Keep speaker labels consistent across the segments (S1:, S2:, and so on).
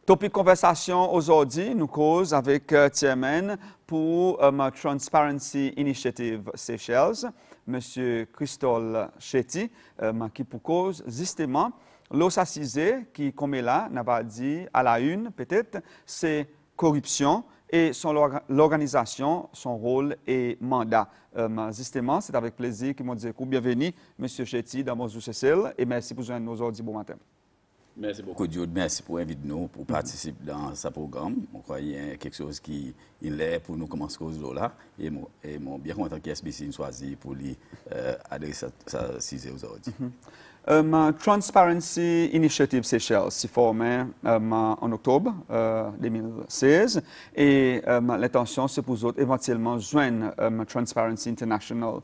S1: Topic conversation aujourd'hui, nous cause avec Chairman pour Transparency Initiative Seychelles, M. Christol Chetty, qui pour cause justement l'os assisé qui, comme là, n'a pas dit à la une peut-être, c'est corruption et l'organisation, son rôle et mandat. Justement, c'est avec plaisir qu'ils m'ont dit bienvenue, M. Chetty, dans Bonjour Cécile, et merci pour nous aujourd'hui. Bon matin.
S2: Merci beaucoup, Dieu. Merci pour inviter nous pour participer dans ce programme. Je crois qu'il y a quelque chose qui est pour nous commencer à là. Et je suis bien content que SBC choisi pour lui adresser ça sujet aujourd'hui.
S1: Transparency Initiative Seychelles s'est formé en octobre 2016 et l'intention c'est pour eux éventuellement joindre Transparency International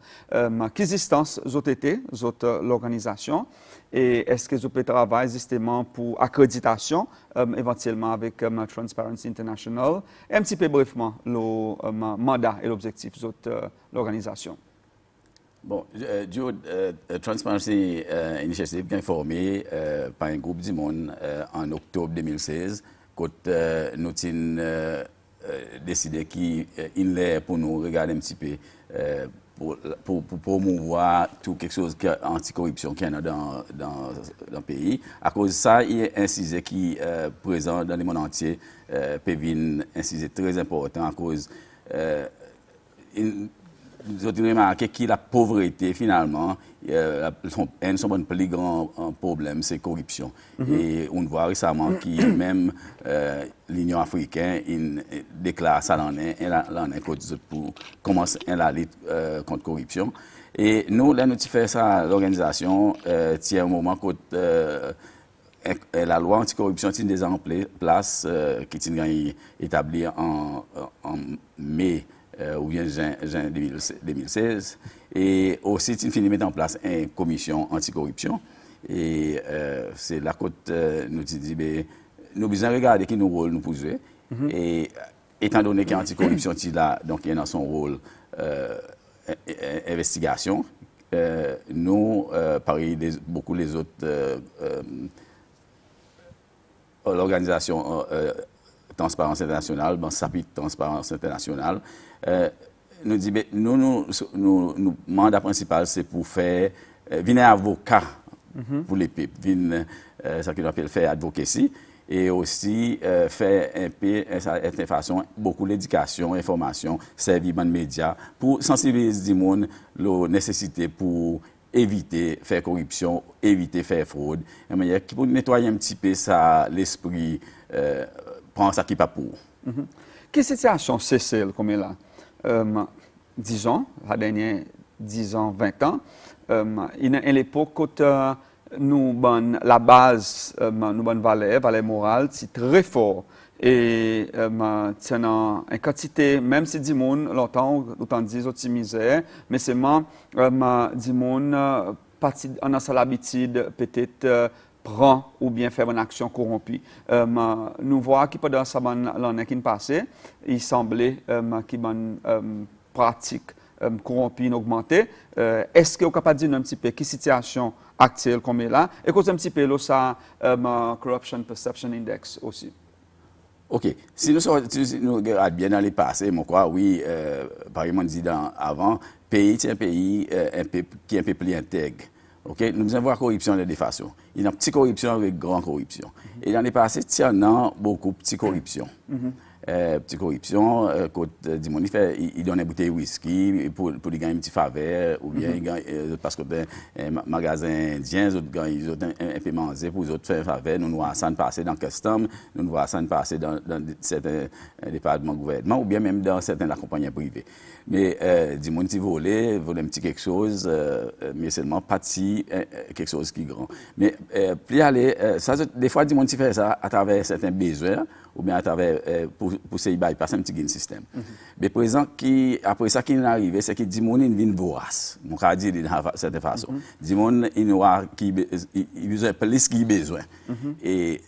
S1: qui existence l'organisation et est-ce que vous pouvez travailler justement pour accréditation éventuellement avec Transparency International et un petit peu brièvement le mandat et l'objectif de l'organisation.
S2: Bon, Transparency Initiative est formé par un groupe du monde en octobre 2016, quand nous avons décidé qu'il est pour nous regarder un petit peu pour promouvoir tout quelque chose anticorruption qu'il y a dans le pays. À cause de ça, il y a un sujet qui est présent dans le monde entier, un sujet très important à cause nous avons remarqué que la pauvreté, finalement, son plus grand problème, c'est la corruption. Et on voit récemment que même l'Union africaine déclare ça pour commencer la lutte contre la corruption. Et nous, là, nous faisons ça, l'organisation, tient un moment où la loi anticorruption est déjà en place, qui est établie en mai ou bien juin 2016. Et aussi, il finit de mettre en place une commission anticorruption. Et c'est là que nous disons, nous devons regarder quel rôle nous pouvons jouer. Et étant donné qu'il y a anticorruption, donc il y a son rôle investigation. Nous, pareil, beaucoup les autres l'organisation Transparence Internationale, SAPIT Transparence Internationale, nous dit nous mandat principal c'est pour faire venir avocat pour les peuples, venir ce qu'on appelle faire advocacy et aussi faire un peu de façon beaucoup d'éducation, information, servir dans les médias pour sensibiliser le monde la nécessité pour éviter de faire corruption, éviter de faire fraude, et pour nettoyer un petit peu ça l'esprit prend ça qui pas pour.
S1: Quelle situation Cécile comme là? Disons, la dernière 10 ans, 20 ans, il y a une époque où la base, nous bonne valeur morale, c'est très fort. Et c'est une quantité, même si du monde, longtemps, autant dit, optimisé, mais c'est du monde, on a l'habitude peut-être prend ou bien faire une action corrompue. Nous voyons que pendant l'année qui est passée, il semblait qu'il y a une pratique corrompue augmentée. Est-ce que vous êtes capable de dire un petit peu quelle situation actuelle comme est là et cause un petit peu ça Corruption Perception Index aussi?
S2: OK. Si nous regardons bien dans les passés, je crois, oui, par exemple, dit avant, pays est un pays qui est un peu plus intègre. Okay? Nous devons voir la corruption de deux façons. Il y a une petite corruption avec une grande corruption. Et dans les passés, il y en a beaucoup de petites corruptions. Petite corruption, quand il donne une bouteille de whisky pour gagner une petite faveur, ou bien parce que un magasin indien, ils ont un peu mangé pour les autres faire une faveur. Nous voyons ça passer dans le custom, nous voyons ça passer dans certains départements gouvernement, ou bien même dans certains compagnies privées. Mais du monde qui vole un petit quelque chose, mais seulement pas quelque chose qui est grand. Mais plus aller, des fois, du monde qui fait ça à travers certains besoins, ou bien à travers pour se bypasser un petit système. Mais présent après ça qui est arrivé, c'est que du monde vient vorace. On va dire de cette façon. Du monde il besoin plus qu'il besoin. Et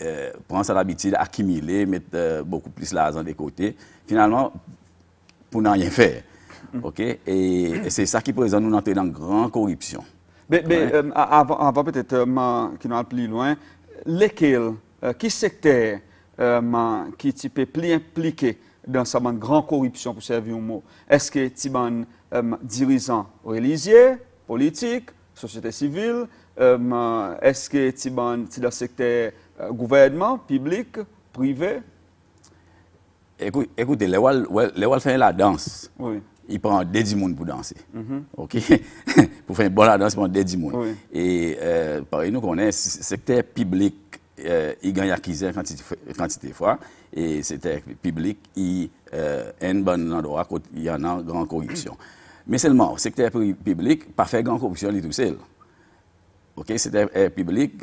S2: prend ça l'habitude d'accumuler, mettre beaucoup plus l'argent de côté. Finalement, pour ne rien faire. OK? Et c'est ça qui présente nous entrer dans une grande corruption.
S1: Mais avant peut-être qui nous plus loin, lesquels, qui secteur qui type plus impliqué dans sa grande corruption pour servir un mot? Est-ce que tu es dirigeant religieux, politique, société civile? Est-ce que tu es dans le secteur gouvernement, public, privé?
S2: Écoutez, les Wal fait la danse.
S1: Oui.
S2: Il prend des 10 personnes pour danser. OK? Pour faire une bonne danse, il prend des 10 personnes.
S1: Oui.
S2: Et pareil, nous connaissons le secteur public, il gagne acquis quantité de fois. Et le secteur public, il a un bon endroit où il y en a grande corruption. Mais seulement, le secteur public, pas fait grande corruption, il est tout seul. OK, le secteur public,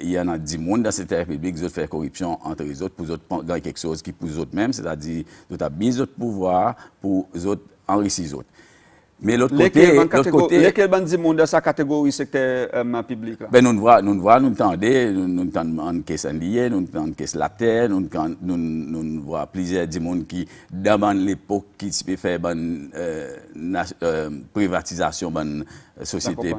S2: il y en a 10 personnes dans le secteur public qui font corruption entre les autres, pour les autres gagner quelque chose qui pour les autres mêmes, c'est-à-dire qu'ils ont mis autres pouvoir pour les autres enrichir les autres. Mais l'autre côté,
S1: lesquels bandits monde dans sa catégorie secteur public là?
S2: Ben nous entendons caisse liée, nous entendons caisse la terre, nous voit plusieurs du monde qui dans l'époque qui peut faire privatisation bonne société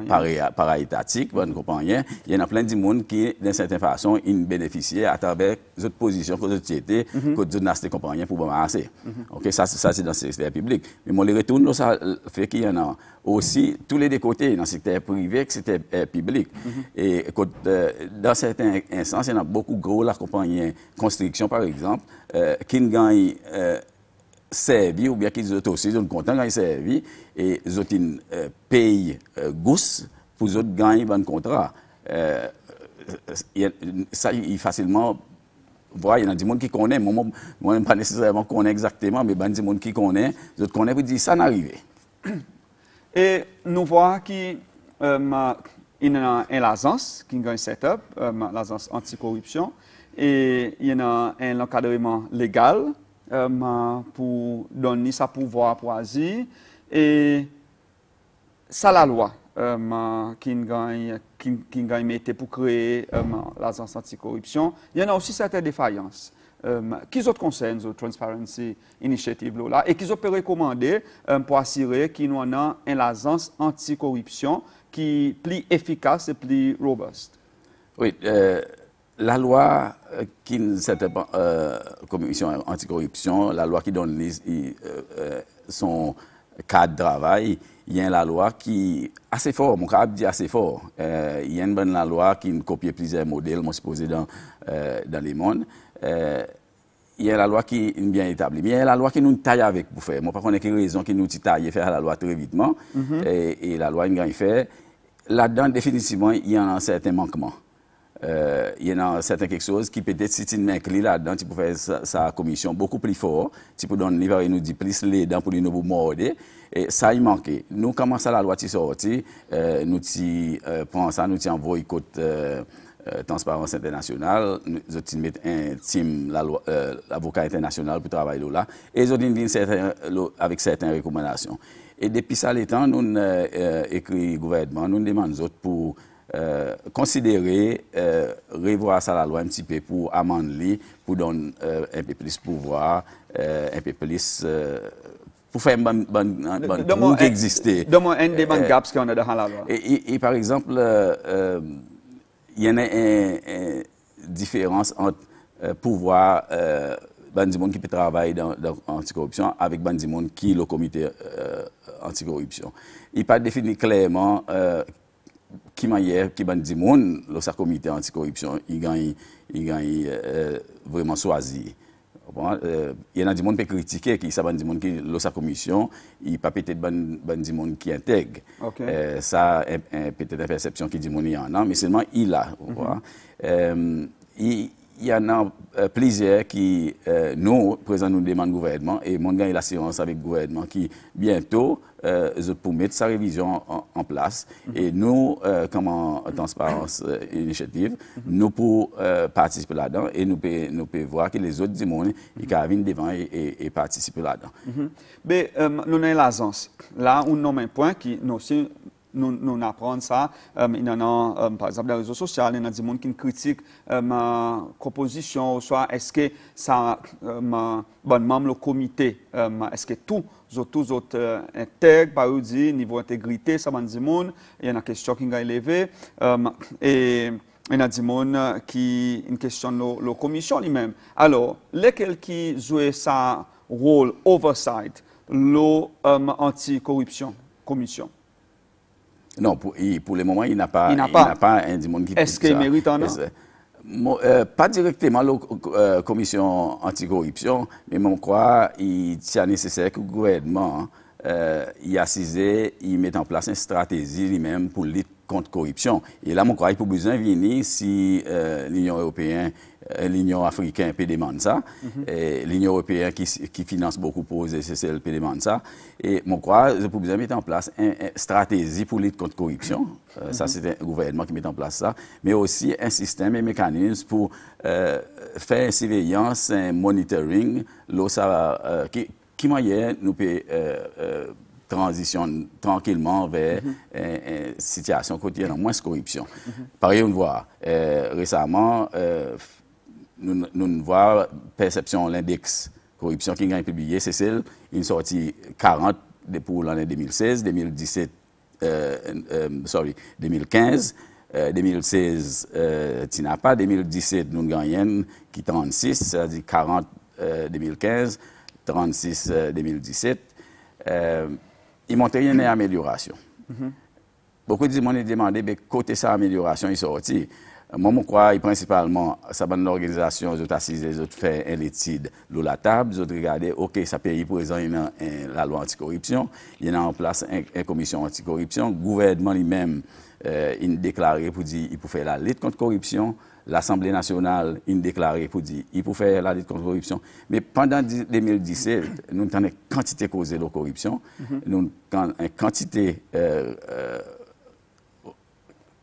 S2: para-étatique, bonne compagnie. Il y en a plein de monde qui d'une certaine façon ils bénéficient à travers les autres positions que la société que de compagnie pour balancer. OK, ça c'est dans le secteur public. Mais mon les retourne ça fait qu'il y en a aussi tous les deux côtés dans le secteur privé et le secteur public. Et dans certains instances, il y en a beaucoup gros la compagnie construction par exemple qui gagnent servi ou bien qu'ils ont aussi sont contents quand ils servi et ils ont payent gousse pour les autres gagner un contrat. Ça il facilement voir, il y a des gens qui connaissent, moi pas nécessairement connais exactement, mais il y a des gens qui connaissent, les autres connaissent pour dire ça n'arrive.
S1: Et nous voyons qu'il y a une agence qui a un setup, l'agence anticorruption, et il y a un encadrement légal pour donner sa pouvoir pour agir, et ça la loi qui a été pour créer l'agence anticorruption. Il y en a aussi certaines défaillances. Qui autres concernent la Transparency Initiative là et qui ont recommandé pour assurer qu'il y a une agence anticorruption qui est plus efficace et plus robuste? Oui,
S2: la loi qui cette commission anticorruption, la loi qui donne son cadre de travail, il y a la loi qui est assez fort, mon cas dit assez fort. Il y a une bonne loi qui copie plusieurs modèles, moi supposé dans les mondes. Il y a la loi qui est bien établie. Mais il y a la loi qui nous taille avec pour faire. Moi, par contre, il y a une raison qui nous taille faire la loi très vitement. Et la loi, il fait. Là-dedans, définitivement, il y a un certain manquement. Il y a certaines quelque chose qui peut-être, si tu m'inclines là-dedans, tu peux faire sa commission beaucoup plus fort. Tu peux donner, nous dit plus les dents pour nous morder. Et ça, il manquait. Nous, comment ça, la loi qui sorti, nous prenons ça, nous envoyons côté Transparence internationale, nous mettons un team, l'avocat international pour travailler là, et ils ont dit avec certaines recommandations. Et depuis ça, les temps, nous écrit au gouvernement, nous demandons pour considérer, revoir ça la loi un petit peu pour amender, pour donner un peu plus de pouvoir, un peu plus pour faire un bon trou qui existait.
S1: Donne-moi un des gaps qu'on a dans la loi.
S2: Et par exemple, il y en a une différence entre pouvoir des gens qui peut travailler dans l'anticorruption avec des gens qui sont le comité anticorruption. Il n'est pas défini clairement qui manière qui des gens le comité anticorruption il gagne vraiment choisi. Il y en a des gens qui peuvent critiquer qui savent des gens qui la commission, il pas peut-être des gens qui intègrent. Ça peut-être une perception qui dit qu'il y en a, mais seulement il a. Il y en a plusieurs qui nous présents nous demandent au gouvernement et mon gagne l'assurance avec le gouvernement qui bientôt pour mettre sa révision en place et nous comme Transparence Initiative nous pour participer là-dedans et nous pouvons voir que les autres du monde ils viennent devant et participer là-dedans.
S1: Mais nous avons l'agence là on nomme un point qui nous aussi nous apprenons ça. Il y en a, par exemple, dans les réseaux sociaux, il y en a des gens qui critiquent ma proposition, soit est-ce que ça, bon membre le comité, est-ce que tous autres intègres, par exemple, niveau intégrité, ça va dire, il y a une question qui est élevée. Et il y a des gens qui une question de la commission lui-même. Alors, lesquels qui jouent sa rôle oversight, l'anti-corruption, commission?
S2: Non, pour le moment, il n'a pas un monde qui...
S1: Est-ce qu'il mérite un
S2: pas directement la commission anticorruption, mais je crois qu'il est nécessaire que le gouvernement il assise, il mette en place une stratégie lui-même pour lutter contre la corruption. Et là, je crois qu'il faut besoin de venir si l'Union européenne, l'Union africaine peut demander ça. L'Union européenne qui finance beaucoup pour les SSL peut demander ça. Et je crois qu'il faut besoin de mettre en place une stratégie pour lutter contre la corruption. Ça, c'est un gouvernement qui met en place ça. Mais aussi un système et un mécanisme pour faire une surveillance, un monitoring, qui moyen nous peut transition tranquillement vers une situation quotidienne, moins de corruption. Par exemple, on voit récemment, nous voyons perception l'index corruption qui a publié, c'est celle, il est sorti 40 pour l'année 2016, 2017, 2015. 2016, tu n'as pas. 2017, nous gagnons qui 36, c'est-à-dire 40 2015, 36 2017. Il montre une amélioration. Beaucoup de gens ont demandé, mais côté sa amélioration, il sorti. Moi, je crois principalement, ça va dans l'organisation, les autres assises, les autres fait une étude sur la table, les autres regarder, OK, ça pays pour exemple, il y a la loi anticorruption, il y a en place une commission anticorruption, le gouvernement lui-même, il a déclaré pour dire qu'il peut faire la lutte contre la corruption, l'Assemblée nationale, il a déclaré pour dire qu'il peut faire la lutte contre la corruption. Mais pendant 2017, nous avons une quantité causée de corruption, nous avons une quantité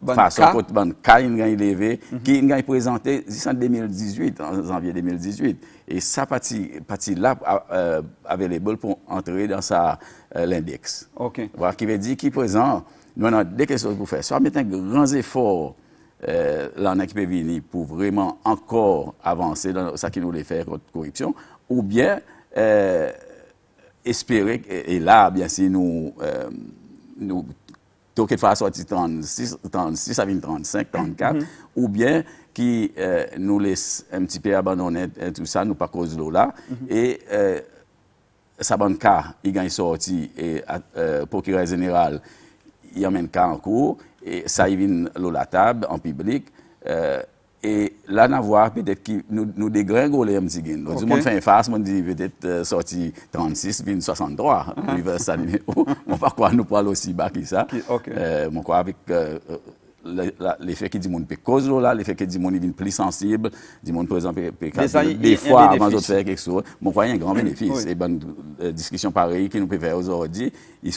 S2: façon que ban cas il a élevé qui a présenté en 2018 en janvier 2018 et ça partie là available pour entrer dans ça l'index.
S1: OK.
S2: Voilà qui veut dire qui présent nous avons des questions pour faire soit mettre un grand effort là qui peut venir pour vraiment encore avancer dans ça qui nous les faire contre la corruption ou bien espérer et là bien sûr nous donc, il faut sortir 36 à 35, 34, ou bien qui nous laisse un petit peu abandonner tout ça, nous pas cause de là. Et ça va cas, il gagne sorti et procureur général, il y a un cas en cours, et ça il vient à la table en public. Et là, on voit peut-être que nous dégringolons un petit peu. Tout le monde fait une face, on dit peut-être sorti 36, 63. On va croire nous parlons aussi bas que ça. On croit avec l'effet qui dit qu'on peut cause là, l'effet qui dit qu'on est plus sensible, dit qu'on par exemple des fois avant de faire quelque chose. On croit qu'il y a un grand bénéfice. Et bonne discussion pareille que nous pouvons faire aujourd'hui, ils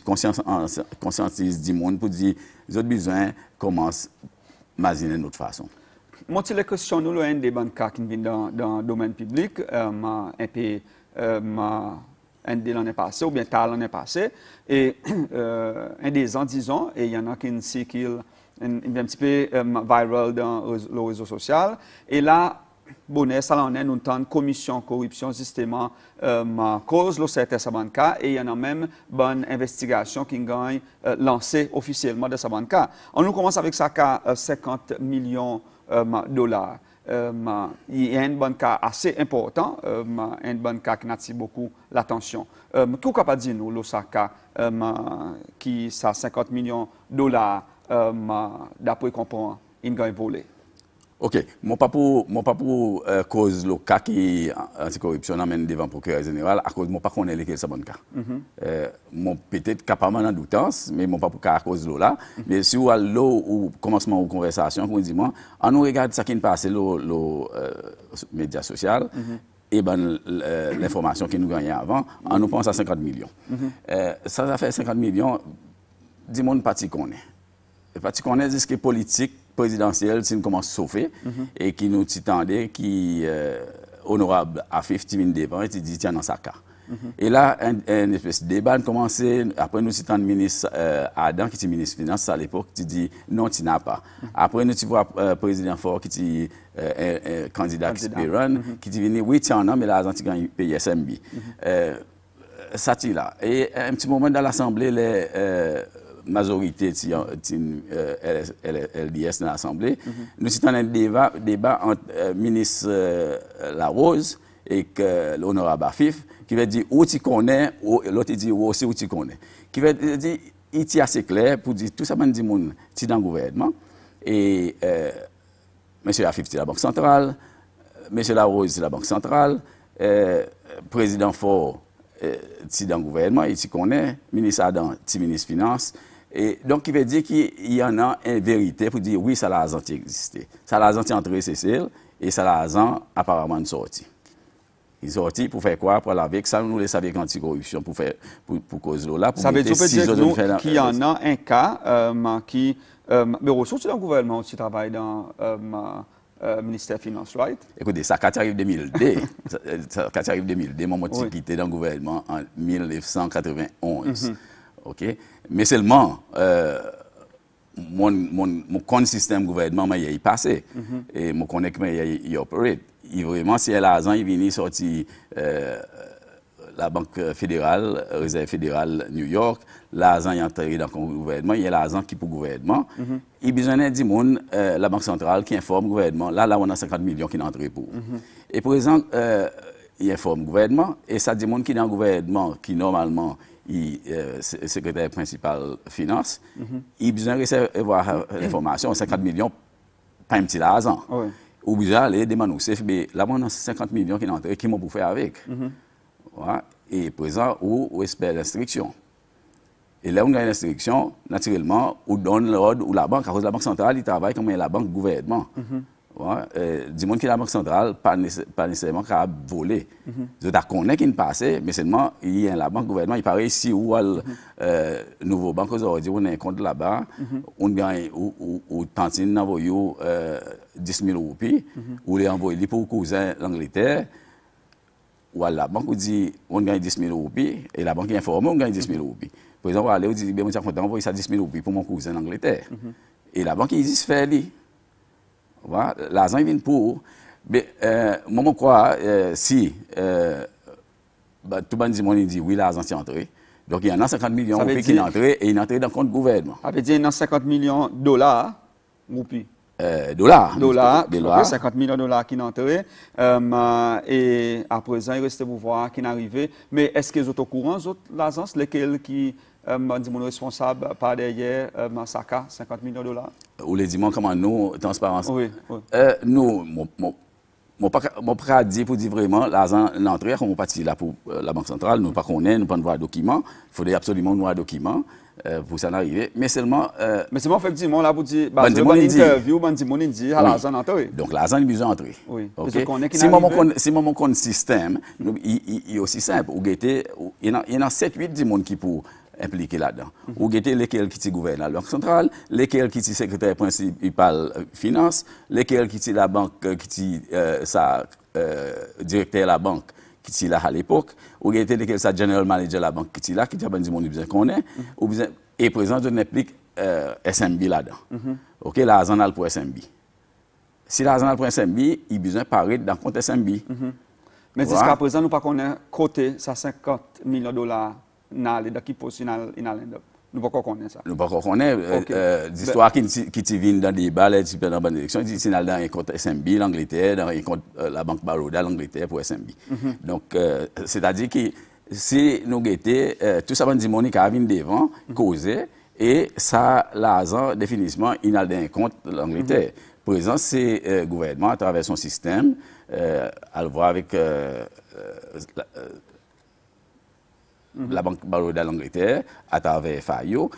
S2: conscientisent du monde pour dire les autres besoins commencent à imaginer de notre façon.
S1: Moi, les questions, nous avons des banques qui viennent dans le domaine public, un peu l'année passée, ou bien tard l'année passée, et un des ans, disons, et il y en a qui circulent un petit peu viral dans le réseau social, et là, bonnet, ça en est, nous avons une commission corruption, justement, cause le CRTS Banca, et il y en a même une investigation qui gagne lancée officiellement de sa banca. On nous commence avec ça qu'à 50 millions dollars. Il y a une banque assez importante, une banque qui attire beaucoup l'attention. Qu'est-ce qu'on peut dire nous, l'Osaka, qui a 50 millions dollars d'après qu'on prend, il a volé?
S2: OK. Moi, pas pour cause le cas qui anticorruption amène devant le procureur général, à cause moi pas connaître lequel ça bon cas. Moi peut-être capable en doutance, mais moi pas pour à cause de là. Mais si ou à l'eau ou commencement de conversation, comme dit moi, on nous regarde ça qui passe le média social. Et ben l'information que nous gagnons avant, on nous pense à 50 millions. Ça fait 50 millions, du monde parti connaît. Le parti connaît dit que politique présidentielle, si nous commençons à sauver, et qui nous tendait, qui honorable à 50 000 devant, et qui dit tiens dans sa cas. Et là, un espèce de débat a commencé. Après, nous citons le ministre Adam, qui était ministre des Finances à l'époque, qui dit non, tu n'as pas. Après, nous vois le président Fort, qui dit un candidat qui qui dit oui, tu en as, mais l'argent, tu gagnes PSMB. Ça, tu là. Et un petit moment dans l'Assemblée, majorité LDS dans l'Assemblée, nous sommes en débat entre le ministre Larose et l'honorable Afif, qui veut dire où tu connais, l'autre dit aussi où tu connais. Qui veut dire, il est assez clair pour dire tout ça, man dit moun, tu dans le gouvernement. Et M. Afif, c'est la Banque centrale, M. Larose, c'est la Banque centrale, président Fort, c'est dans le gouvernement, il connaît, ministre Adam, c'est ministre Finance. Et donc, il veut dire qu'il y en a une vérité pour dire oui, ça l'a existé. Ça l'a entré Cécile et ça l'a apparemment sorti. Ils sont sortis pour faire quoi? Pour aller avec ça, nous les savions anti-corruption pour faire pour cause de là.
S1: Ça veut dire qu'il y en a un cas qui mais ressources dans le gouvernement aussi travaille dans le ministère des Finances, right?
S2: Écoutez, ça quand arrive 2002, quand arrive 2002, mon moti quitté dans le gouvernement en 1991. OK? Mais seulement mon compte système gouvernement il est passé et mon connaît que il opère. Vraiment, si l'argent il vient sortir la Banque fédérale, Réserve fédérale New York, l'argent est entré dans le gouvernement, il y a l'argent qui est pour le gouvernement. Il y a besoin de la Banque centrale qui informe le gouvernement. Là, on a 50 millions qui sont entrés pour. Et par exemple, il informe le gouvernement, et ça dit qui est dans le gouvernement, qui normalement est secrétaire principal finance, il a besoin de recevoir l'information, 50 millions, pas un petit argent. Ou bien aller demander au CFB, là, on a 50 millions qui sont entrés, qui m'ont pour faire avec. Voilà. Et présent, ou espère l'instruction. Et là, on a l'instruction, naturellement, on donne l'ordre ou la banque, à cause de la Banque centrale, il travaille comme la banque gouvernement. Voilà. Du monde qui est la Banque centrale, pas nécessairement qu'à voler. Je connais qu'il ne passe, mais seulement, il y a la banque gouvernement, il paraît ici où le nouveau banque aujourd'hui, on a un compte là-bas, on gagne, ou tantine envoyé 10 000 roupies, ou les envoyé pour cousin l'Angleterre, ou à la banque dit on gagne 10 000 roupies, et la banque informe on gagne 10 000 roupies. Par exemple, on va aller, on dit, on suis envoyer ça 10 000 roupies pour mon cousin en Angleterre. Et la banque, il dit, faire lui. Voilà, l'argent, il vient pour. Mais, moi, je crois, si, tout le monde dit, oui, l'argent est entré. Donc, il y en a 50 millions de roupies qui sont entrés, et il est entré dans le compte gouvernement.
S1: Ça veut dire qu'il y a 50 millions de dollars, roupies.
S2: Dollars.
S1: 50 millions de dollars qui sont entrés. Et à présent, il reste pour voir qui est arrivé. Mais est-ce qu'ils sont au courant, l'agence, lesquels qui sont responsables par derrière Massacre, 50 millions de dollars?
S2: Ou les dimons, comment nous, transparence?
S1: Oui.
S2: Nous, mon pas dit pour dire vraiment, l'argent, l'entrée, comme on partit là pour la Banque centrale, nous ne connaissons pas, nous ne pouvons pas voir documents. Il faudrait absolument nous avoir documents. Pour ça n'arriver. Mais seulement,
S1: effectivement, là, vous dites, bah, c'est une interview, on dit, à l'argent entré.
S2: Donc, l'argent est besoin d'entrer.
S1: Oui.
S2: Okay? Si mon compte système, il est aussi simple. Il y en a 7-8 du monde qui pour impliquer là-dedans. Ou guetter lesquels qui gouvernent la Banque centrale, lesquels qui secrétaire principal finance, lesquels qui la banque, qui directeur de la banque, qui est là à l'époque, ou qui était le general manager de la banque qui est là, qui a besoin de connaît, et présent, je n'implique SMB là-dedans. OK, l'argent est pour SMB. Si l'argent est pour SMB, il a besoin de paraître dans le compte SMB.
S1: Mais jusqu'à présent, nous ne connaissons pas côté 50 millions de dollars dans qui poste nous ne pouvons pas connaître ça.
S2: Nous ne pouvons pas connaître. L'histoire qui vient dans des débats, dans la bonne élection, c'est dans un compte SMB, l'Angleterre, dans un compte la Banque Baroda, l'Angleterre pour SMB. Donc, c'est-à-dire que si nous guettons, tout ça, dit Monique a venu devant, causer, et ça, l'argent, définitivement, il a un compte l'Angleterre. Présent, c'est le gouvernement, à travers son système, à le voir avec la Banque Baroda d'Angleterre, à travers FAIO.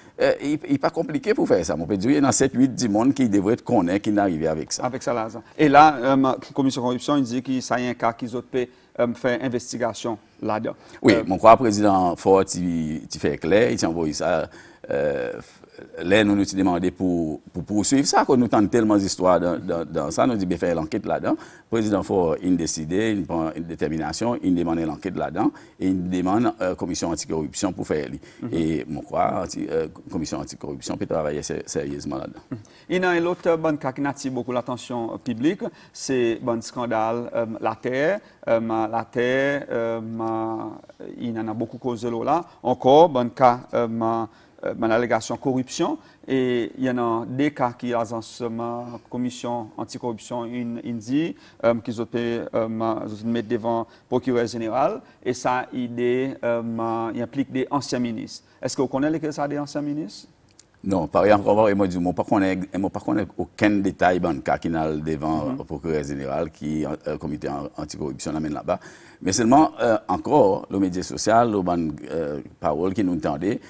S2: Il n'est pas compliqué pour faire ça. On peut dire qu'il y en a 7-8 du monde qui devraient être connus, qui n'arrivent avec ça.
S1: Avec ça, l'argent. Et là, la commission corruption, il dit qu'il y a un cas qu'ils ont fait investigation là-dedans.
S2: Oui, mon croix président Ford, il fait clair, il envoie ça. Là, nous nous demandé pour poursuivre ça, qu'on nous tente tellement d'histoires dans ça, nous dit bien faire l'enquête là-dedans. Le président Ford, il décide, il prend une détermination, il demande l'enquête là-dedans, et il demande commission anticorruption pour faire. Et mon croix, commission anticorruption peut travailler sérieusement là-dedans.
S1: Il y a un autre bon cas qui attire beaucoup l'attention publique, c'est le scandale La Terre. La Terre, il y en a beaucoup causé là. Encore, bon cas allégation corruption. Et il y en a des cas qui ont ensemble commission anticorruption dit qu'ils ont mettre devant le procureur général. Et ça, il implique des anciens ministres. Est-ce que vous connaissez les cas des anciens ministres?
S2: Non, par exemple, je ne connais aucun détail dans le cas qui est devant le procureur général, qui est le comité anticorruption là-bas. Mais seulement, encore, le média social, les paroles qui nous entendent,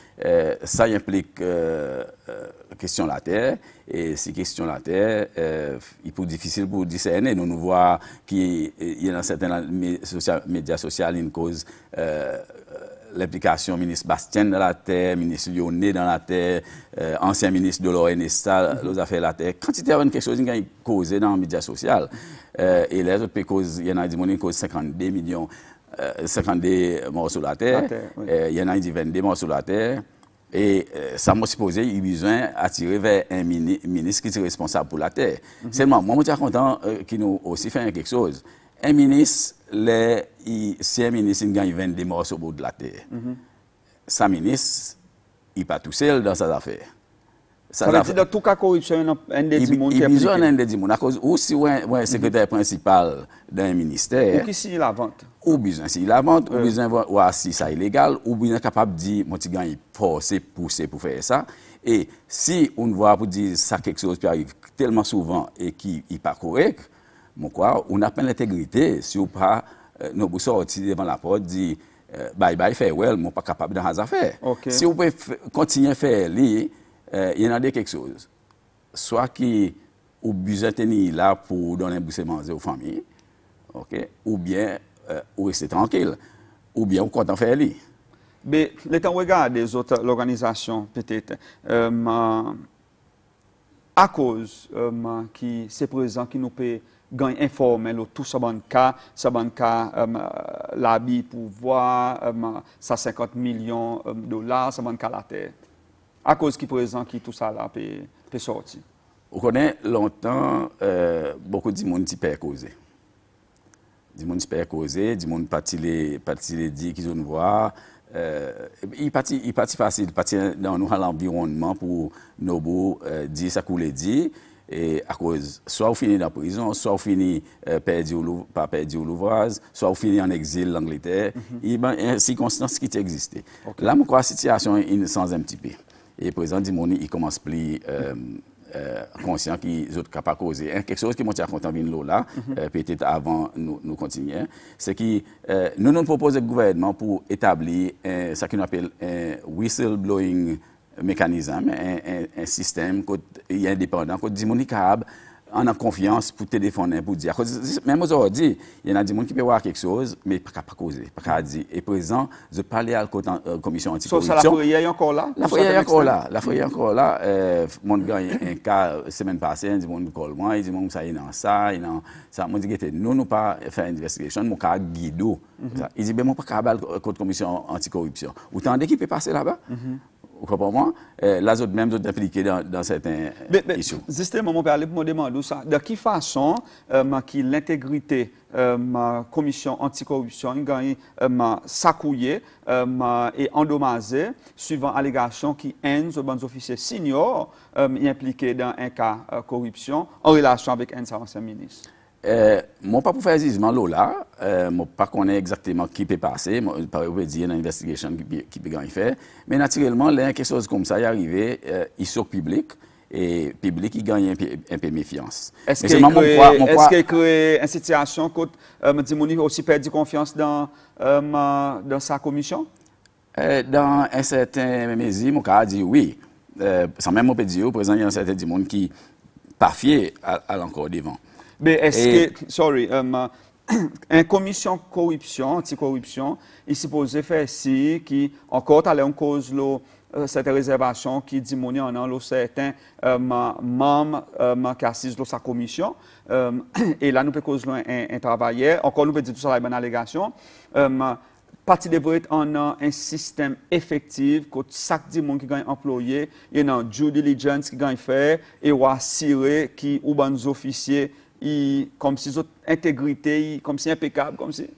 S2: ça implique question de la terre. Et si question de la terre, il est plus difficile pour discerner. Nous voyons qu'il y a dans certains médias sociaux une cause. L'implication ministre Bastien dans la terre, ministre Lyonnais dans la terre, ancien ministre de l'ONSTA, les affaires de la terre. Quand il y a quelque chose qui est causé dans les médias sociaux, et les autres causes, il y en a qui causent 52 millions, 52 morts sur la terre, il y en a qui disent 22 morts sur la terre, et ça m'a supposé qu'il y a besoin d'attirer vers un ministre qui est responsable pour la terre. Seulement, moi, je suis content qu'il nous aussi fait quelque chose. Un ministre, si un ministre gagne 22 morts au bout de la terre, sa ministre, il n'est pas tout seul dans ses affaires.
S1: Ça veut dire que dans tout cas corruption, il y a un des gens qui est
S2: impliqué. Il y a un des gens. Ou si un secrétaire principal d'un ministère.
S1: Ou qui signe la vente.
S2: Ou besoin si la vente, ou besoin voir si ça est illégal, ou bien capable de dire, mon petit gars, il force, pousser pour faire ça. Et si on voit pour dire ça quelque chose qui arrive tellement souvent et qui n'est pas correct, on appelle l'intégrité. Si on pas nous sortir devant la porte, dit bye bye farewell, on pas capable dans les affaires. Si on peut continuer à faire il y en a quelque chose. Soit qui ou besoin de tenir là pour donner un bousser manger aux familles, ou bien ou rester tranquille, ou bien on compte faire lui.
S1: Mais l'état regarde des autres organisations peut-être à cause qui c'est présent qui nous peut gain informel tout ça cas l'habit pour voir ça 50 millions de dollars ça cas la terre à cause qui présent qui tout ça là peut sortir.
S2: On connaît longtemps beaucoup de monde qui peut causer. Du monde qui peut causer, du monde parti les dit qu'ils ont voir il parti facile parti dans l'environnement pour nous dire ça qu'on dit. Et à cause, soit on finit dans la prison, soit on finit pas perdu l'ouvrage, soit on finit en exil en Angleterre. Il y a une circonstance qui existe. Là, je crois que la situation est sans un petit peu. Et le président Dimoni, il commence plus conscient qu'ils sont capables de causer. Quelque chose qui m'a content de là, peut-être avant nous continuer, c'est que nous proposons au gouvernement pour établir ce qu'on appelle un whistleblowing mécanisme, un système qui est indépendant, qui dit que on a confiance pour téléphoner, pour dire. Même aujourd'hui, il y en a des gens qui peuvent voir quelque chose, mais pas causer, pas dire. Et présent, je parlais à la commission anticorruption.
S1: Ça, la foyer est encore là?
S2: La foyer est encore là. La foyer est encore là. Mon gars, un cas, semaine passée, il dit, mon colle moi, il dit, mon ça, il dans ça, il dans ça. Moi, je dis, nous pas faire une investigation, mon cas guido. Il dit, ben, moi, pas capable contre commission anticorruption. Autant d'équipes peut passer là-bas? Vous comprenez moi? Là, autres même d'autres impliqués dans certains issues.
S1: Justement, mon père, pour me demander ça, de quelle façon l'intégrité commission anticorruption gagne s'accouiller et endommagée suivant allégation qui un des officiers seniors impliqués dans un cas corruption en relation avec un ancien ministre.
S2: Moi, pas pour faire jugement là, moi pas connaître exactement qui peut passer, moi pas dire une investigation qui peut gagner faire, mais naturellement là quelque chose comme ça est arrivé, il sort public et public il gagne un peu méfiance.
S1: Est-ce qu'il crée une situation que Dimoni aussi perdu confiance dans sa commission?
S2: Dans un certain mesure, mon cas dit oui. Sans même on peut dire au présent il y a un certain monde qui pas fier à l'encore devant.
S1: Mais est-ce que, sorry, une commission corruption, anticorruption, il supposé faire ci, qui encore a en cause cette réservation qui dit monnaie en an, certains membres qui assistent dans sa commission. Et là, nous pouvons causer un travailleur. Encore, nous pouvons dire tout ça dans la bonne allégation. Parti devrait être un système effectif que chaque monde qui gagne employé, il y a un due diligence qui gagne faire et ou assurer qui ou des officiers comme si votre intégrité, comme si impeccable, comme si.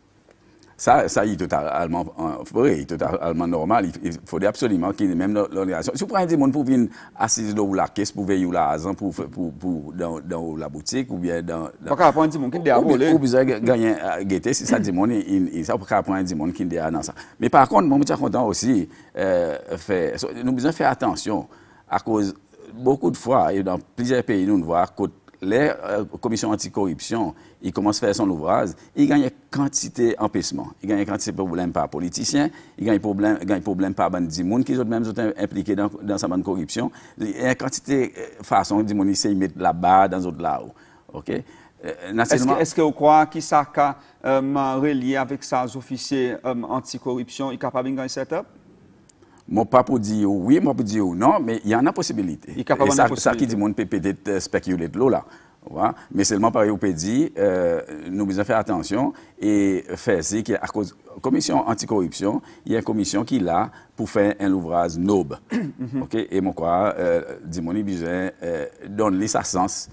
S2: Ça, il est totalement vrai, il est totalement normal. Il faudrait absolument qu'il y ait même l'organisation. Si vous prenez des gens pour venir assis dans la caisse, pour veiller la maison, dans la boutique, ou bien dans...
S1: Pas qu'à prendre des gens qui déabulent.
S2: Ou bien gagner guetter, si ça dit mon, ça peut prendre des gens qui déabulent dans ça. Mais par contre, moi, je suis content aussi, nous devons faire attention, à cause, beaucoup de fois, et dans plusieurs pays, nous voyons que les commissions anticorruption, ils commencent à faire son ouvrage, ils gagnent quantité d'empêchements, ils gagnent quantité de problèmes par politiciens, ils gagnent problèmes par bandits, qui sont même impliqués dans sa bande corruption. Il y a une quantité de façons de dire qu'ils mettent la barre dans d'autres là. OK?
S1: Est-ce que vous croyez que ça a relié avec ça, les officiers anticorruption, ils sont capables de gagner setup?
S2: Moi, pas pour dire oui, moi pour dire non, mais il y en a possibilité.
S1: Et ça
S2: qui dit qu'on peut peut-être spéculer de l'eau là. Ouais. Mais seulement par exemple, nous devons faire attention et faire ce qui à cause de la commission anticorruption, il y a une commission qui est là pour faire un ouvrage noble. Okay? Et moi, quoi, Dimoni besoin donner sa sens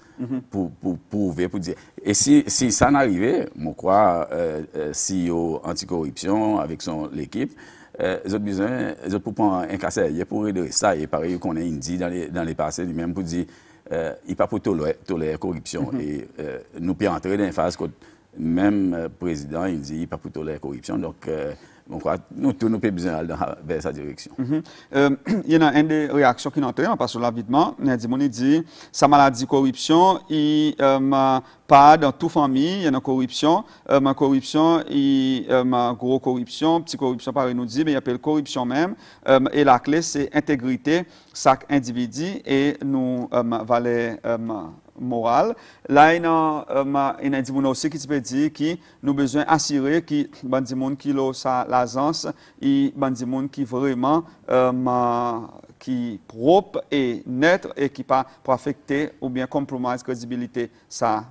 S2: pour prouver, pour dire. Et si ça n'arrivait, moi, quoi, CEO anticorruption avec l'équipe, ils ont besoin, ils ont pour prendre un casse pour aider ça. Et pareil, qu'on a dit dans les passés, lui-même pour dire, il n'y a pas pour tolérer la corruption. Et nous pouvons entrer dans une phase que même président, il dit, il n'y a pas pour tolérer la corruption. Donc, nous tous, nous avons besoin d'aller vers sa direction.
S1: Il y a une des réactions qui n'entrent pas sur l'avidement. Il dit, sa maladie corruption, il pas dans toute famille, il y a une corruption. Ma corruption, il ma gros corruption, petite corruption, pareil nous dit, mais il y a la corruption même. Et la clé, c'est intégrité, chaque individu et nous valeurs morale. Là, il y a des gens aussi qui peut dire que nous avons besoin d'assurer que les gens qui ont l'agence et les gens qui vraiment qui propre et net et qui pas pour affecter ou bien compromettre la crédibilité sa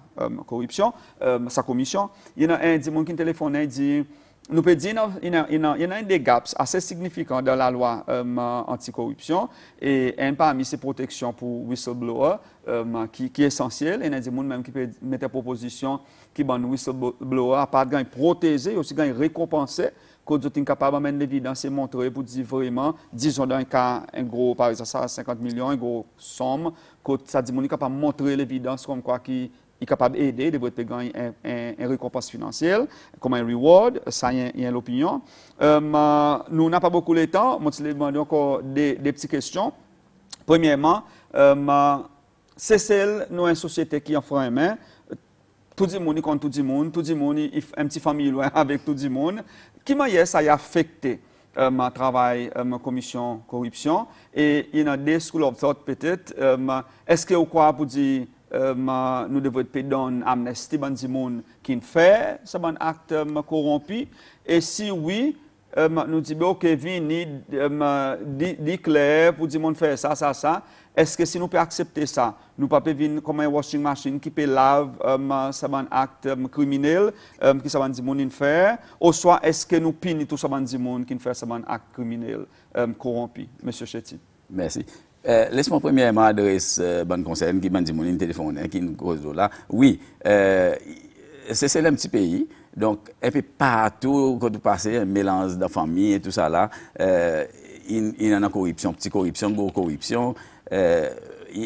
S1: corruption, sa commission. Il y a un des gens qui téléphone et dit nous pouvons dire qu'il y a des gaps assez significants dans la loi anticorruption et un parmi ces protections pour whistleblower qui est essentiel. Il y a des gens même qui peuvent mettre des propositions qui vont whistleblower à part de protéger, aussi de récompenser. Quand vous êtes capable de mettre l'évidence et montrer pour dire vraiment, disons dans un cas, un gros, par exemple, ça 50 millions, une grosse somme, quand ça dit qu'on est capable de montrer l'évidence comme quoi qui est capable d'aider, de gagner une récompense financière, comme un reward, ça y a l'opinion. Nous n'avons pas beaucoup de temps, moi je vais demander encore des petites questions. Premièrement, c'est celle, nous, une société qui en fera un main. Tout le monde contre tout le monde, un petit famille loin avec tout le monde. Qui m'a ça a affecté mon travail, ma commission corruption? Et il y a des school of thought peut-être. Est-ce que vous croyez pour dire nous devons donner amnesty à des gens qui fait ce acte corrompu? Et si oui, nous disons, ok, venez, dis clair pour dire, faire ça. Est-ce que si nous pouvons accepter ça, nous ne pouvons pas venir comme un washing machine qui peut laver ce acte criminel qui ça dit mon faire, ou soit est-ce que nous punissons tout ça dit monde qui fait ce acte criminel corrompu, Monsieur Chetty?
S2: Merci. Laisse-moi premièrement adresser bon conseil qui m'a dit mon téléphone qui nous cause là. Oui, c'est un petit pays. Donc, un peu partout, quand vous passez, un mélange de famille et tout ça là, il y en a corruption, petite corruption, grosse corruption.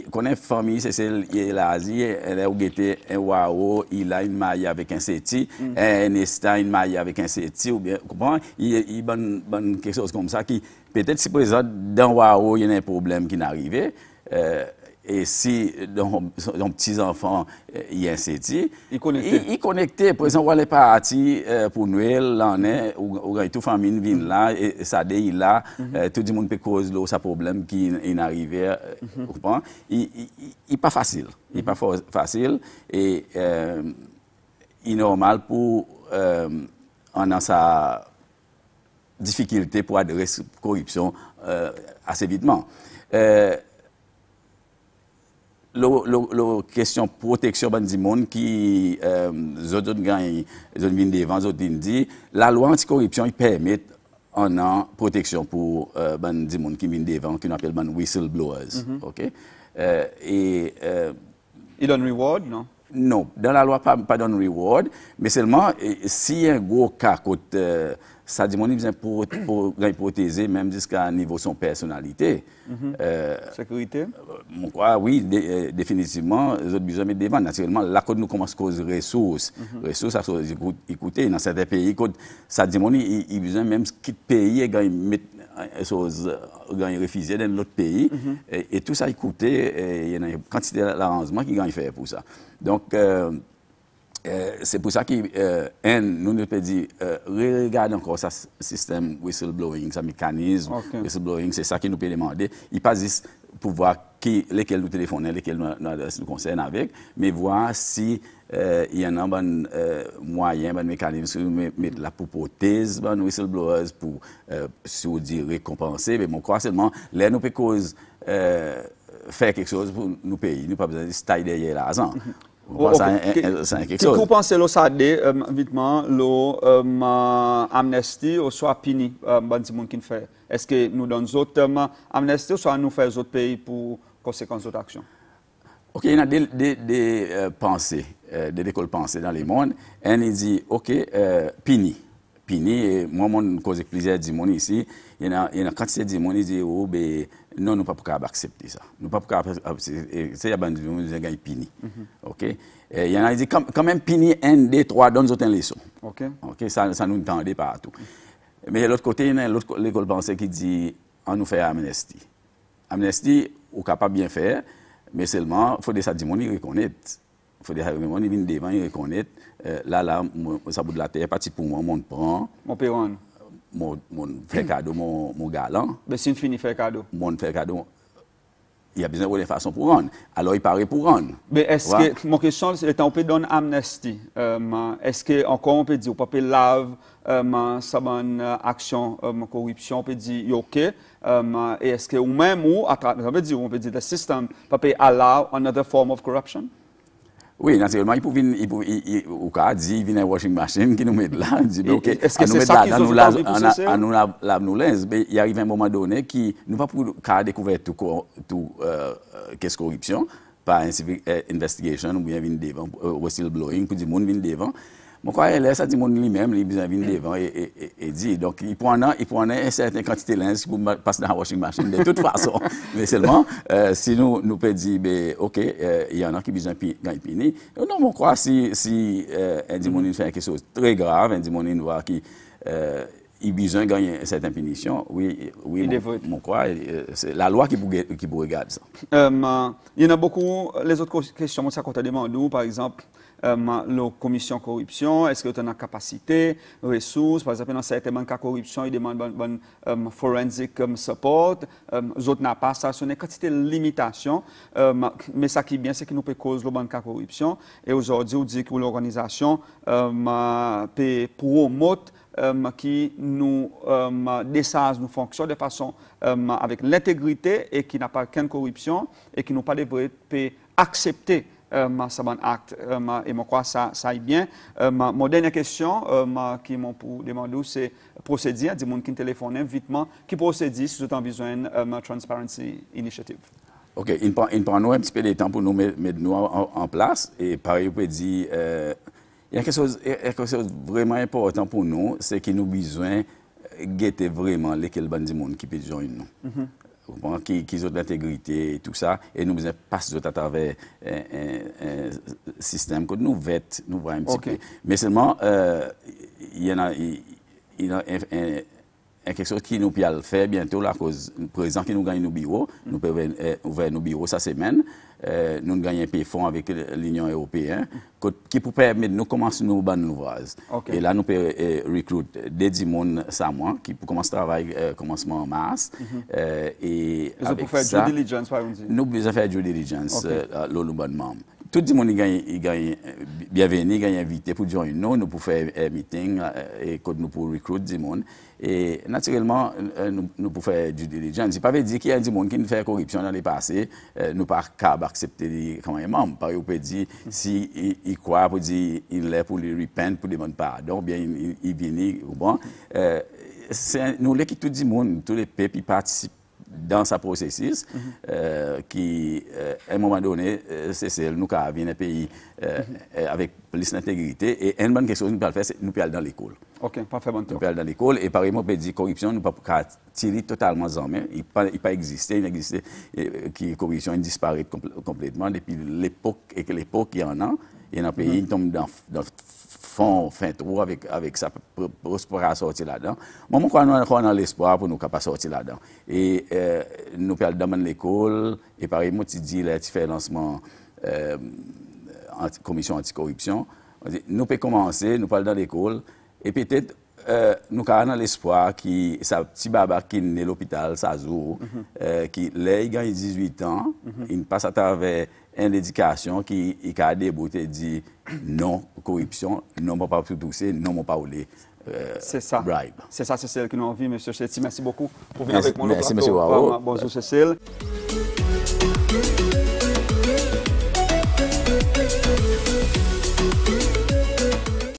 S2: Qu'on ait famille, c'est celle qui est l'Asie, elle a guetté un wao, il a une maille avec un seti, un estin, une maille avec un seti, ou bien, comprends? Il y a quelque chose comme ça qui, peut-être si présent dans wao, il y a un problème qui n'arrivait. Et si dans petits-enfants, il y a un seti, il connecté. Par exemple, on est parti pour Noël, l'année, où toute famille vient là, et ça dit là, tout le monde peut causer ce problème qui n'arrivait. Il n'est pas facile. Il n'est pas facile. Et il est normal pour on a sa difficulté pour adresser la corruption assez vitement. La question protection du monde qui autres gagnent viennent devant autres dit la loi anticorruption permet en protection pour du monde qui viennent devant qui on appelle whistleblowers. OK?
S1: Il donne reward, non?
S2: Non, dans la loi, pas de reward, mais seulement s'il y a un gros cas, ça dit, mon besoin pour protéger, même jusqu'à niveau de son personnalité.
S1: Sécurité?
S2: Mon quoi, oui, définitivement, les autres besoin de devant. Naturellement, là, quand nous commençons à causer ressources, ressources, ça se écoutez, dans certains pays, ça dit, mon il besoin même quitter pays et gagner réfugiés dans l'autre pays. Et tout ça, écoutez, il y a une quantité d'arrangements qui gagnent faire pour ça. Donc, c'est pour ça que nous nous peut dire, regarde encore ce système whistleblowing, ce mécanisme whistleblowing, c'est ça qui nous peut demander. Il pas juste pour voir lesquels nous téléphonons, lesquels nous concernent avec, mais voir si il y a un bon moyen, un mécanisme, mettre la hypothèse, un whistleblowers pour, si on dit, récompenser. Mais mon crois seulement, là, nous pouvons faire quelque chose pour nous payer. Nous pas besoin de se tailler derrière l'argent. C'est quelque chose.
S1: Vous pensez que ça vitement l'amnistie ou soit puni qui fait? Est-ce que nous donnons d'autres amnistie ou soit nous faisons d'autres pays pour conséquences d'autres actions?
S2: Ok, il y a des pensées, des écoles pensées dans le monde. Et il dit, ok, puni. Pini, et moi, je cause plusieurs démons ici. Il y a une quantité de démons qui disent, oh, ben, non, nous ne pouvons pas accepter ça. Nous ne pouvons pas accepter. C'est un démon qui dit, pini. OK? Il y en a qui disent, quand même, pini, 1, 2, 3, donne une leçon. OK? Ça nous entendait partout. Mais de l'autre côté, il y a l'école pensée qui dit, on nous fait amnistie. Amnistie, on est capable de bien faire, mais seulement, il faut que ça démons reconnaître. Il faut que les gens viennent devant et reconnaître. Là, ça bout de la terre, parti pour moi, mon prend.
S1: Mon péron.
S2: Mon fait cadeau, mon galant.
S1: Mais si on finit faire cadeau.
S2: Mon fait cadeau, il y a besoin de façon pour rendre. Alors, il paraît pour rendre.
S1: Mais est-ce que, mon question, c'est on peut donner amnistie. Est-ce qu'on peut dire, on peut lave sa bonne action, corruption, on peut dire, OK. Et est-ce que, ou même, on peut dire, the system peut allow another form of corruption?
S2: Oui, naturellement, il vient un washing machine qui nous met là, il dit, OK,
S1: est-ce que c'est ça qui nous lave
S2: nous lave, mais il arrive un moment donné qui nous pas pour découvrir tout qu'est-ce corruption, par investigation, ou bien venir devant, whistleblowing, pour dire, monde vient devant. Mon quoi, ça dit, monde lui-même, il vient devant et dit, donc, il prend une certaine quantité de linge pour passer dans la washing machine, de toute façon. Mais seulement, si nous peut dire, OK, il y en a qui besoin de gagner. Non, mon quoi, si un démon fait quelque chose de très grave, un démon voit qui il a besoin de gagner une certaine punition, oui, mon quoi, c'est la loi qui vous regarde ça.
S1: Il y en a beaucoup, les autres questions, ça compte demander, par exemple, la commission corruption, est-ce que tu as une capacité, ressources, par exemple, dans certains cas de corruption, ils demandent forensic support, les autres n'ont pas ça, ce n'est quantité de limitation, mais ça qui est bien, c'est que nous pouvons causer le bon cas de corruption, et aujourd'hui, on dit que l'organisation peut promouvoir qui nous décharge nos fonctions de façon avec l'intégrité et qui n'a pas qu'une corruption et qui n'ont pas devrait accepter ce bon acte. Et moi, crois que ça est bien. Mon dernière question qui m'ont demandé, c'est procéder à des gens qui téléphonent vitement, qui procédent si vous avez besoin de Transparency Initiative.
S2: OK, il prend nous un petit peu de temps pour nous mettre nous en place. Et pareil, on peut dire, il y a quelque chose de vraiment important pour nous, c'est que nous avons besoin de guetter vraiment lesquels bandits monde qui peut joindre nous. Qui ont de l'intégrité et tout ça, et nous besoin passer à travers un système que nous vêtons, nous voyons un petit peu. Mais seulement, il y a quelque chose qui nous peut le faire bientôt, la cause présent qui nous gagne nos bureaux, nous pouvons ouvrir nos bureaux cette semaine. Nous gagnons un fonds avec l'Union européenne qui peut permettre de nous commencer nos bonnes ouvrages. Et là, nous pouvons recruter des gens qui pour commencer à travailler commencement en mars. Et avec ça,
S1: due diligence,
S2: nous devons faire due diligence, le bon membre. Tout le monde gagne bienvenue, gagne invité pour joindre nous, nous pouvons faire un meeting et nous pouvons recruter des gens. Et naturellement, nous pouvons faire due diligence. Je ne pas dire qu'il y a des gens qui nous font corruption dans le passé, nous ne pouvons pas accepter comme un membre. Par exemple, on peut dire, s'il croit, pour dire, il est pour le repent, pour demander pardon, bien il vient, bon. Nous, qui tout le monde, tous les peuples, participent dans sa processus, qui, à un moment donné, c'est nous qui vient un pays avec plus d'intégrité. Et une bonne question que nous pouvons faire, c'est nous pouvons aller dans l'école.
S1: OK, parfait, bon
S2: Nous pouvons aller dans l'école. Et par exemple, on peut dire corruption, nous ne pouvons pas tirer totalement en main. Il n'a pas existé, qui corruption disparaît complètement depuis l'époque, et que l'époque, il y en a. Et dans le pays, il tombe dans fond, fin trop avec sa prospérité sortir là-dedans. Moi, je crois qu'on a l'espoir pour nous pas sortir là-dedans. Et nous pouvons aller dans l'école. Et par exemple, tu dis, là, tu fais le lancement commission anticorruption. Nous pouvons commencer, nous parlons dans l'école. Et peut-être, nous avons l'espoir que sa petit baba qui est né à l'hôpital, sa jour, qui, là, il gagne 18 ans, il passe à travers une éducation qui a débouté et dit non corruption, non pas tousser, non pas ouler.
S1: C'est ça.
S2: Bribe.
S1: C'est ça, Cécile, que nous avons vu, M. Setti. Merci beaucoup pour venir avec moi.
S2: Merci, M. Wao.
S1: Bonjour, Cécile.